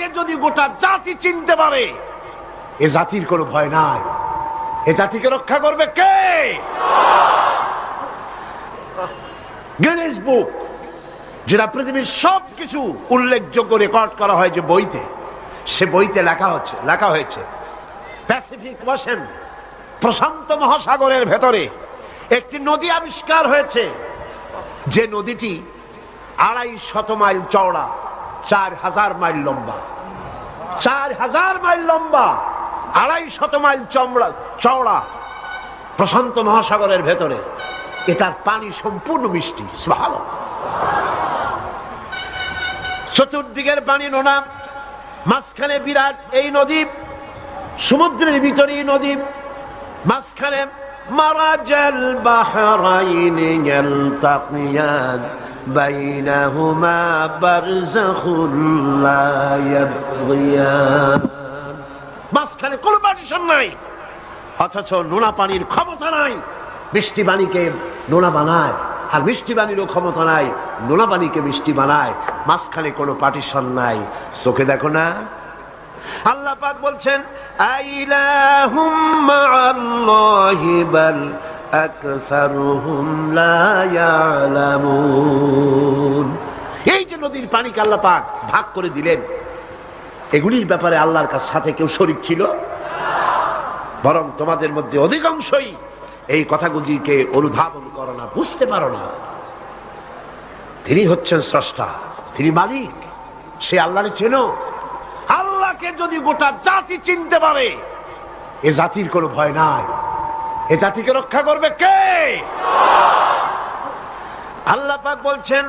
আল্লাহকে যদি গোটা জাতি চিনতে পারে, এ জাতির কোনো ভয় নাই। এ জাতিকে রক্ষা করবে কে? গিনেস বুক, যেটা পৃথিবীর সবকিছু উল্লেখযোগ্য রেকর্ড করা হয় যে বইতে, সে বইতে লেখা হয়েছে প্যাসিফিক ওশেন, প্রশান্ত মহাসাগরের ভেতরে একটি নদী আবিষ্কার হয়েছে, যে নদীটি 250 মাইল চওড়া, 4000 মাইল লম্বা। 4000 মাইল লম্বা, 250 মাইল চওড়া, প্রশান্ত মহাসাগরের ভেতরে। এটার পানি সম্পূর্ণ মিষ্টি। সুবহানাল্লাহ। চতুর্দিকের পানি নোনা, মাঝখানে বিরাট এই নদী, সমুদ্রের ভিতরেই নদী, মাঝখানে মারাজাল বাহরাইনি ইয়ালতাকিয়ান বাইনাহুমা বারযাখুন লা ইয়াবগিয়ান। মাঝখানে কোনো পার্টিশন নাই, অথচ নোনা পানির ক্ষমতা নাই মিষ্টি পানিকে নোনা বানায়, আর মিষ্টি পানিরও ক্ষমতা নাই নোনা পানিকে মিষ্টি বানায়। মাঝখানে কোনো পার্টিশন নাই। চোখে দেখো না? আল্লাহ পাক বলছেন আইলাহুম মাআল্লাহি বাল আকসারুহুম লা ইয়ালামুন। এই যে নদীর পানিকে আল্লাহ পাক ভাগ করে দিলেন, এগুলির ব্যাপারে আল্লাহর সাথে কেউ শরীক ছিল? বরং তোমাদের মধ্যে অধিকাংশই এই কথাগুলিকে অনুধাবন করো না, বুঝতে পারো না। তিনি হচ্ছেন স্রষ্টা, তিনি মালিক, সে আল্লাহরে চেনো। আল্লাহকে যদি গোটা জাতি চিনতে পারে, এ জাতির কোনো ভয় নাই। এ জাতিকে রক্ষা করবে কে? আল্লাহ পাক বলছেন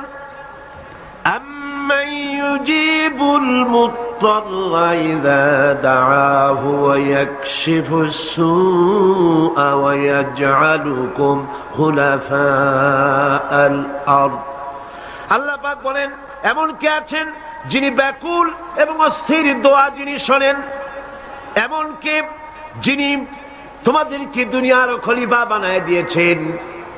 আম্মান ইউজিবুল মুত্তাররা ইযা দাআহু ওয়া ইয়াকশিফুস সুআ ওয়া ইয়াজআলুকুম খুলাফাআল আরদ। আল্লাহ পাক বলেন এমন কে আছেন যিনি ব্যাকুল এবং অস্থির দোয়া যিনি শোনেন, এমন কে যিনি তোমাদেরকে দুনিয়ার খলিফা বানায় দিয়েছেন,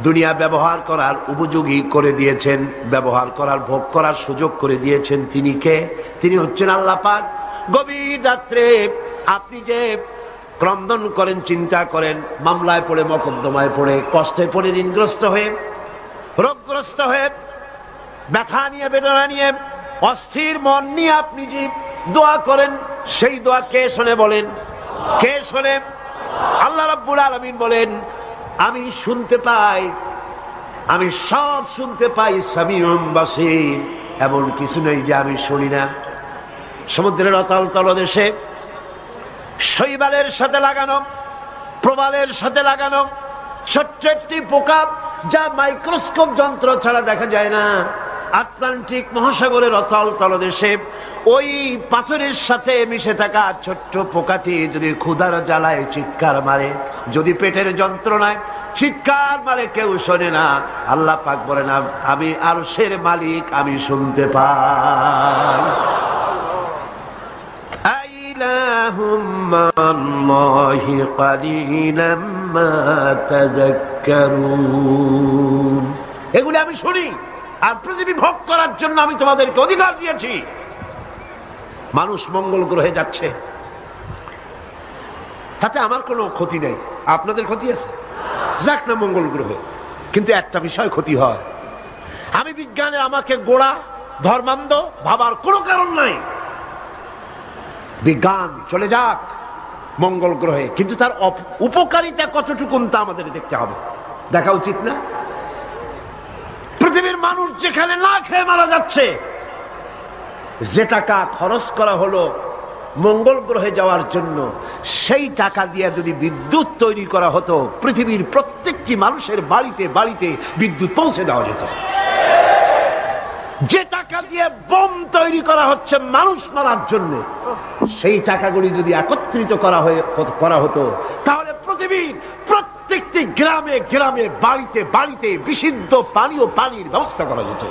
দুনিয়া ব্যবহার করার উপযোগী করে দিয়েছেন, ব্যবহার করার ভোগ করার সুযোগ করে দিয়েছেন। তিনি কে? তিনি হচ্ছেন আল্লাহ পাক। গভীর রাত্রে আপনি যে ক্রন্দন করেন, চিন্তা করেন, মামলায় পড়ে, মকদ্দমায় পড়ে, কষ্টে পড়ে, ঋণগ্রস্ত হয়ে, রোগগ্রস্ত হয়ে, ব্যথা নিয়ে, বেদনা নিয়ে, অস্থির মন নিয়ে আপনি যে দোয়া করেন, সেই দোয়া কে শোনে বলেন? কে শোনে? আল্লাহ রাব্বুল আলামিন বলেন আমি শুনতে পাই, আমি সব শুনতে পাই। সামিউম বাসীর, এমন কিছু নেই যে আমি শুনি না। সমুদ্রের অতল তলদেশে শৈবালের সাথে লাগানো, প্রবালের সাথে লাগানো ছোট্ট একটি পোকা, যা মাইক্রোস্কোপ যন্ত্র ছাড়া দেখা যায় না, আটলান্টিক মহাসাগরের অতল তলদেশে ওই পাথরের সাথে মিশে থাকা ছোট্ট পোকাটি যদি ক্ষুধার জ্বালায় চিৎকার মারে, যদি পেটের যন্ত্রণায় চিৎকার মারে, কেউ শোনে না। আল্লাহ পাক বলেন আমি আরশের মালিক, আমি শুনতে পাই। আইলাহুম মাআল্লাহি কালিলাম মা তাযাক্কারুন। এগুলি আমি শুনি, আর পৃথিবী ভোগ করার জন্য আমি তোমাদেরকে অধিকার দিয়েছি। মানুষ মঙ্গল গ্রহে যাচ্ছে, তাতে আমার কোনো ক্ষতি নেই। আপনাদের ক্ষতি আছে? যাক না মঙ্গল গ্রহে, কিন্তু একটা বিষয় ক্ষতি হয়। আমি বিজ্ঞানে আমাকে গোড়া ধর্মান্ধ ভাবার কোনো কারণ নাই। বিজ্ঞান চলে যাক মঙ্গল গ্রহে, কিন্তু তার উপকারিতা কতটুকু তা আমাদের দেখতে হবে, দেখা উচিত না? পৃথিবীর মানুষ যেখানে না খেয়ে মারা যাচ্ছে, যে টাকা খরচ করা হলো মঙ্গল গ্রহে যাওয়ার জন্য, সেই টাকা দিয়ে যদি বিদ্যুৎ তৈরি করা হতো, পৃথিবীর প্রত্যেকটি মানুষের বাড়িতে বাড়িতে বিদ্যুৎ পৌঁছে দেওয়া যেত। যে টাকা দিয়ে বোম তৈরি করা হচ্ছে মানুষ মারার জন্য, সেই টাকাগুলি যদি একত্রিত করা হতো, তাহলে পৃথিবীর প্রত্যেকটি গ্রামে গ্রামে, বাড়িতে বাড়িতে বিশুদ্ধ পানি ও পানির ব্যবস্থা করা যেত।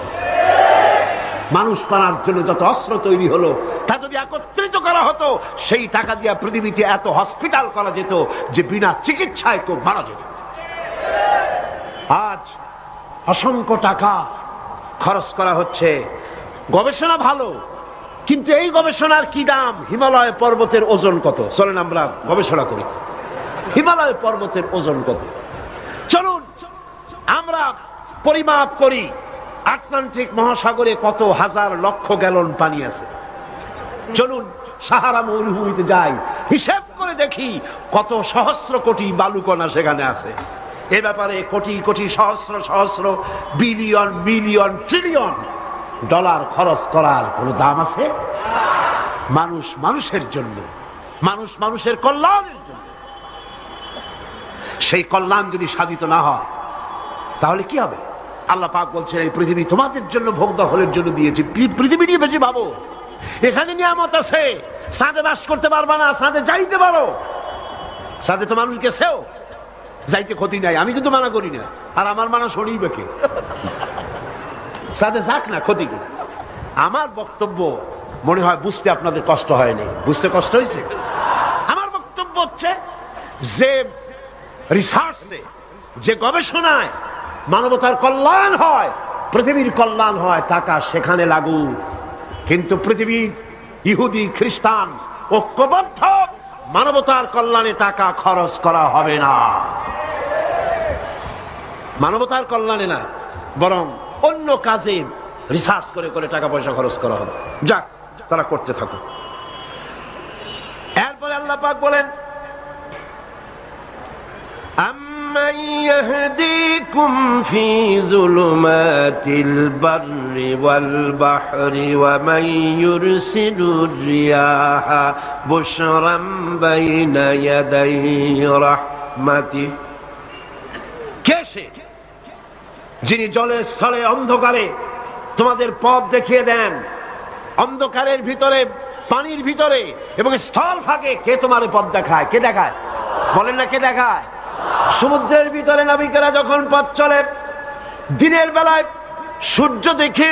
মানুষ মারার জন্য যত অস্ত্র তৈরি হলো, তা যদি একত্রিত করা হতো, সেই টাকা দিয়ে পৃথিবীতে এত হসপিটাল করা যেত যে বিনা চিকিৎসায় কেউ মারা যেত। আজ অসংখ্য টাকা খরচ করা হচ্ছে। গবেষণা ভালো, কিন্তু এই গবেষণার কি দাম? হিমালয় পর্বতের ওজন কত? চলেন আমরা গবেষণা করি, হিমালয় পর্বতের ওজন কত। চলুন আমরা পরিমাপ করি আটলান্টিক মহাসাগরে কত হাজার লক্ষ গ্যালন পানি আছে। চলুন সাহারা মরুভূমিতে যাই, হিসাব করে দেখি কত সহস্র কোটি বালুকণা সেখানে আছে। এ ব্যাপারে কোটি কোটি সহস্র সহস্র বিলিয়ন মিলিয়ন ট্রিলিয়ন ডলার খরচ করার কোন দাম আছে? মানুষ মানুষের জন্য, মানুষ মানুষের কল্যাণের জন্য। সেই কল্যাণ যদি সাধিত না হয় তাহলে কি হবে? আল্লাহ পাক বলছেন এই পৃথিবী তোমাদের জন্য ভোগ দখলের জন্য দিয়েছি। পৃথিবী নিয়ে বেশি ভাবো, এখানে নিয়ামত আছে। সাথে বাস করতে পারবা না, সাথে যাইতে পারো, সাথে তো মানুষ গেছেও, যাইতে ক্ষতি নাই, আমি কিন্তু মানা করি না। আর আমার মানা শোনেই কে? সাথে যাক না, ক্ষতি কি? আমার বক্তব্য মনে হয় বুঝতে আপনাদের কষ্ট হয়নি। বুঝতে কষ্ট হয়েছে? আমার বক্তব্য হচ্ছে যে রিসার্চে, যে গবেষণায় মানবতার কল্যাণ হয়, পৃথিবীর কল্যাণ হয়, টাকা সেখানে লাগুক। কিন্তু পৃথিবীর ইহুদি খ্রিস্টান ঐক্যবদ্ধ, মানবতার কল্যাণে টাকা খরচ করা হবে না। মানবতার কল্যাণে না, বরং অন্য কাজে রিসার্চ করে করে টাকা পয়সা খরচ করা হবে। যাক, তারা করতে থাকুক। এরপরে আল্লাহ পাক বলেন আম্মান ইয়াহদিকুম ফি যুলুমাতিল বাররি ওয়াল বাহরি ওয়া মান ইউরসিলুর রিয়াহা বুশরাম বাইনা ইয়াদাই রাহমাতিহি। কে সে যিনি জলে স্থলে অন্ধকারে তোমাদের পথ দেখিয়ে দেন? অন্ধকারের ভিতরে, পানির ভিতরে এবং স্থল ফাঁকে কে তোমার পথ দেখায়? কে দেখায়? বলেন না, কে দেখায়? সমুদ্রের ভিতরে নাবিকেরা যখন পথ চলে, দিনের বেলায় সূর্য দেখে